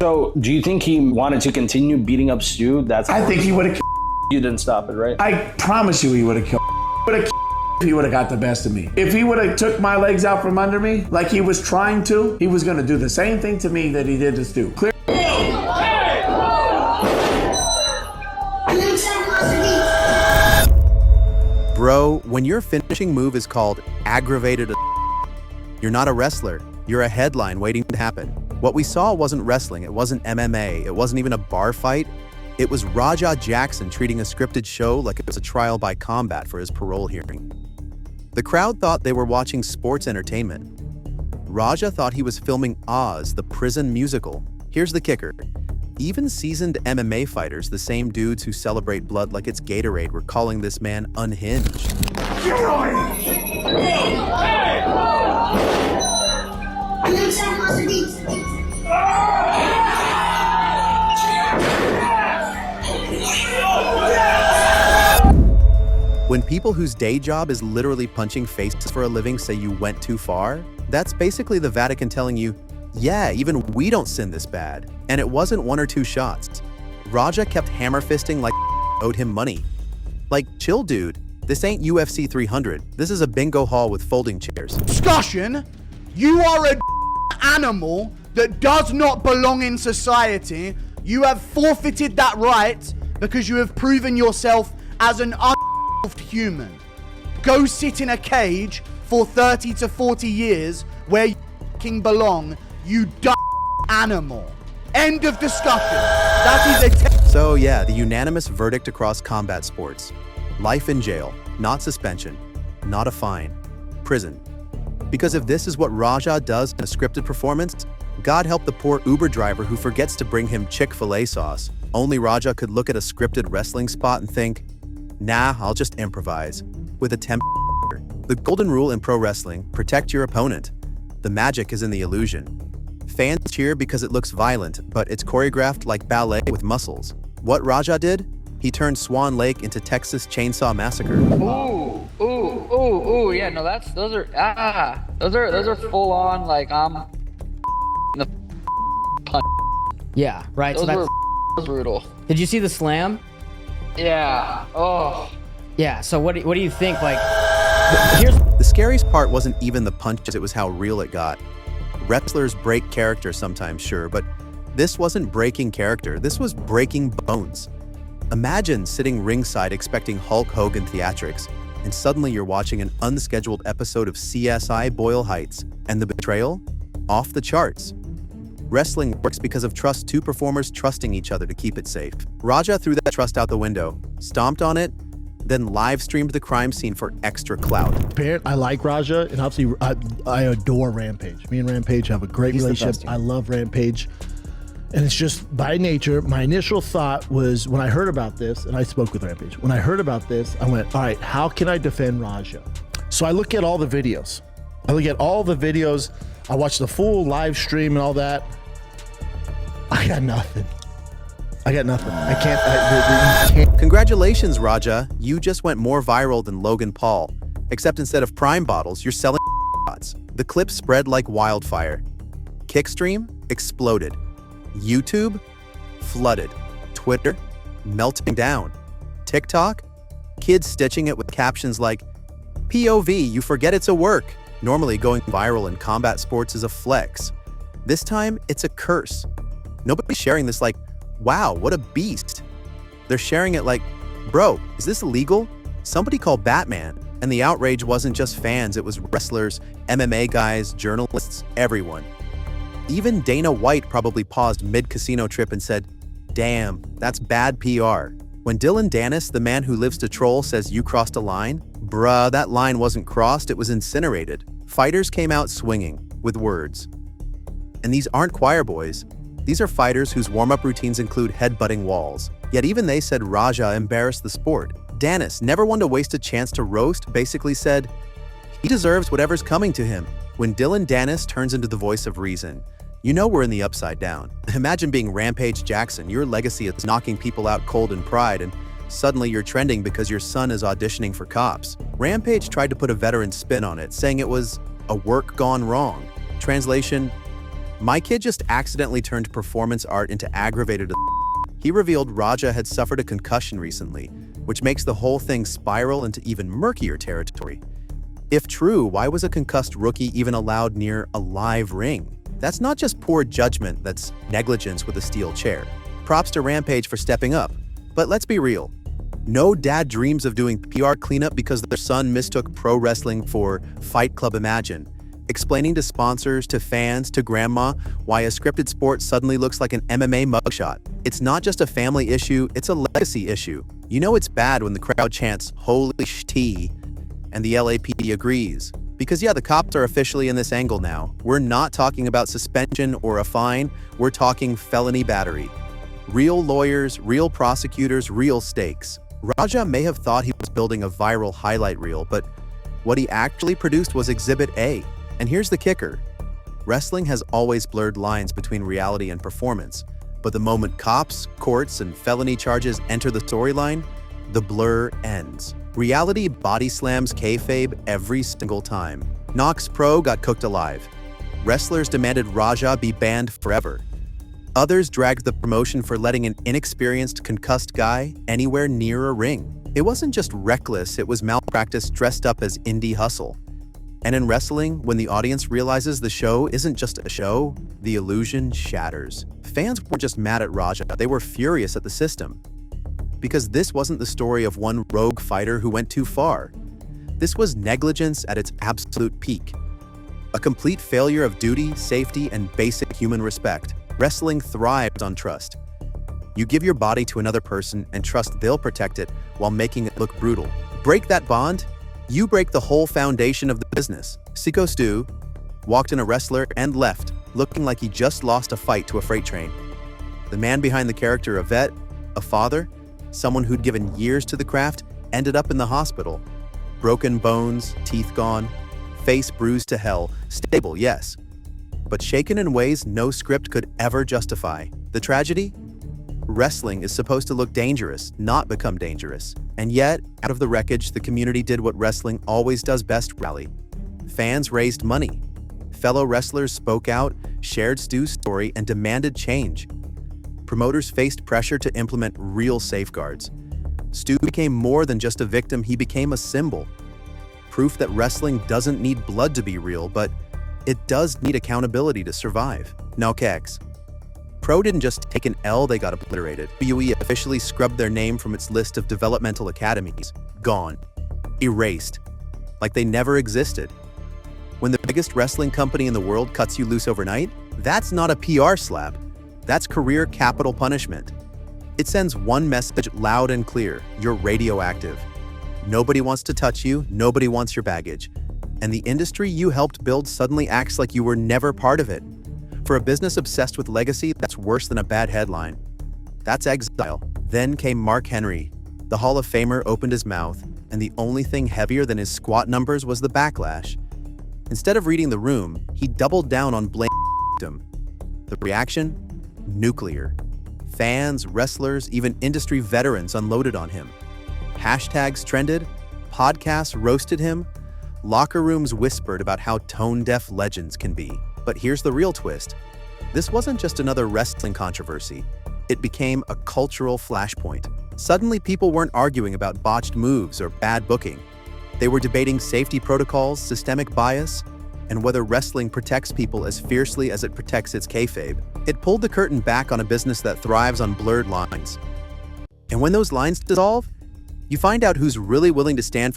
So, do you think he wanted to continue beating up Stu? I think he would have. You didn't stop it, right? I promise you, he would have killed. If he would have got the best of me. If he would have took my legs out from under me, like he was trying to, he was going to do the same thing to me that he did to Stu. Clear. Bro, when your finishing move is called aggravated, you're not a wrestler. You're a headline waiting to happen. What we saw wasn't wrestling, it wasn't MMA, it wasn't even a bar fight. It was Raja Jackson treating a scripted show like it was a trial by combat for his parole hearing. The crowd thought they were watching sports entertainment. Raja thought he was filming Oz, the prison musical. Here's the kicker. Even seasoned MMA fighters, the same dudes who celebrate blood like it's Gatorade, were calling this man unhinged. When people whose day job is literally punching faces for a living say you went too far, that's basically the Vatican telling you, yeah, even we don't sin this bad. And it wasn't one or two shots. Raja kept hammer fisting like owed him money. Like, chill dude, this ain't UFC 300. This is a bingo hall with folding chairs. Discussion, you are a animal that does not belong in society. You have forfeited that right because you have proven yourself as an human. Go sit in a cage for 30 to 40 years where you belong, you dumb animal. End of discussion. That is a So yeah, the unanimous verdict across combat sports. Life in jail, not suspension, not a fine, prison. Because if this is what Raja does in a scripted performance, God help the poor Uber driver who forgets to bring him Chick-fil-A sauce. Only Raja could look at a scripted wrestling spot and think, nah, I'll just improvise. With a temp. The golden rule in pro wrestling, protect your opponent. The magic is in the illusion. Fans cheer because it looks violent, but it's choreographed like ballet with muscles. What Raja did? He turned Swan Lake into Texas Chainsaw Massacre. Ooh, yeah, no, those are full on, like, the punch. Yeah, right. Those So were brutal. Did you see the slam? Yeah. Oh. Yeah. So what do you think? Like, here's The scariest part wasn't even the punches, it was how real it got. Wrestlers break character sometimes, sure, but this wasn't breaking character, this was breaking bones. Imagine sitting ringside expecting Hulk Hogan theatrics, and suddenly you're watching an unscheduled episode of CSI Boyle Heights, and the betrayal? Off the charts. Wrestling works because of trust, two performers trusting each other to keep it safe. Raja threw that trust out the window, stomped on it, then live streamed the crime scene for extra clout. I like Raja, and obviously I adore Rampage. Me and Rampage have a great relationship. I love Rampage. And it's just by nature, my initial thought was when I heard about this, and I spoke with Rampage, when I heard about this, I went, all right, how can I defend Raja? So I look at all the videos. I watch the full live stream and all that. I got nothing. I can't. Congratulations, Raja. You just went more viral than Logan Paul. Except instead of Prime bottles, you're selling shots. The clip spread like wildfire. Kickstream exploded. YouTube flooded. Twitter melting down. TikTok kids stitching it with captions like, POV, you forget it's a work. Normally going viral in combat sports is a flex. This time, it's a curse. Nobody's sharing this like, wow, what a beast. They're sharing it like, bro, is this illegal? Somebody call Batman. And the outrage wasn't just fans, it was wrestlers, MMA guys, journalists, everyone. Even Dana White probably paused mid-casino trip and said, damn, that's bad PR. When Dylan Dennis, the man who lives to troll, says you crossed a line, bruh, that line wasn't crossed, it was incinerated. Fighters came out swinging, with words. And these aren't choir boys. These are fighters whose warm-up routines include headbutting walls. Yet even they said Raja embarrassed the sport. Dennis, never one to waste a chance to roast, basically said, he deserves whatever's coming to him. When Dylan Dennis turns into the voice of reason, you know we're in the upside down. Imagine being Rampage Jackson, your legacy is knocking people out cold in pride, and Suddenly you're trending because your son is auditioning for cops. Rampage tried to put a veteran spin on it, saying it was a work gone wrong. Translation: my kid just accidentally turned performance art into aggravated. He revealed Raja had suffered a concussion recently, which makes the whole thing spiral into even murkier territory. If true, why was a concussed rookie even allowed near a live ring? That's not just poor judgment, that's negligence with a steel chair. Props to Rampage for stepping up. But let's be real. No dad dreams of doing PR cleanup because their son mistook pro wrestling for Fight Club Imagine, explaining to sponsors, to fans, to grandma why a scripted sport suddenly looks like an MMA mugshot. It's not just a family issue, it's a legacy issue. You know it's bad when the crowd chants, "Holy sh*t," and the LAPD agrees. Because yeah, the cops are officially in this angle now. We're not talking about suspension or a fine, we're talking felony battery. Real lawyers, real prosecutors, real stakes. Raja may have thought he was building a viral highlight reel, but what he actually produced was Exhibit A. And here's the kicker. Wrestling has always blurred lines between reality and performance, but the moment cops, courts, and felony charges enter the storyline, the blur ends. Reality body slams kayfabe every single time. Knox Pro got cooked alive. Wrestlers demanded Raja be banned forever. Others dragged the promotion for letting an inexperienced, concussed guy anywhere near a ring. It wasn't just reckless, it was malpractice dressed up as indie hustle. And in wrestling, when the audience realizes the show isn't just a show, the illusion shatters. Fans weren't just mad at Raja, they were furious at the system. Because this wasn't the story of one rogue fighter who went too far. This was negligence at its absolute peak. A complete failure of duty, safety, and basic human respect. Wrestling thrives on trust. You give your body to another person and trust they'll protect it while making it look brutal. Break that bond, you break the whole foundation of the business. Siko Stu walked in a wrestler and left, looking like he just lost a fight to a freight train. The man behind the character, a vet, a father, someone who'd given years to the craft, ended up in the hospital. Broken bones, teeth gone, face bruised to hell, stable, yes, but shaken in ways no script could ever justify. The tragedy? Wrestling is supposed to look dangerous, not become dangerous. And yet, out of the wreckage, the community did what wrestling always does best: rally. Fans raised money. Fellow wrestlers spoke out, shared Stu's story, and demanded change. Promoters faced pressure to implement real safeguards. Stu became more than just a victim, he became a symbol. Proof that wrestling doesn't need blood to be real, but it does need accountability to survive. Now, Kex. Pro didn't just take an L, they got obliterated. WWE officially scrubbed their name from its list of developmental academies. Gone. Erased. Like they never existed. When the biggest wrestling company in the world cuts you loose overnight, that's not a PR slap. That's career capital punishment. It sends one message loud and clear: you're radioactive. Nobody wants to touch you, nobody wants your baggage. And the industry you helped build suddenly acts like you were never part of it. For a business obsessed with legacy, that's worse than a bad headline. That's Exile. Then came Mark Henry. The Hall of Famer opened his mouth, and the only thing heavier than his squat numbers was the backlash. Instead of reading the room, he doubled down on blame victim. The reaction? Nuclear. Fans, wrestlers, even industry veterans unloaded on him. Hashtags trended, podcasts roasted him, locker rooms whispered about how tone-deaf legends can be. But here's the real twist. This wasn't just another wrestling controversy. It became a cultural flashpoint. Suddenly, people weren't arguing about botched moves or bad booking. They were debating safety protocols, systemic bias, and whether wrestling protects people as fiercely as it protects its kayfabe. It pulled the curtain back on a business that thrives on blurred lines. And when those lines dissolve, you find out who's really willing to stand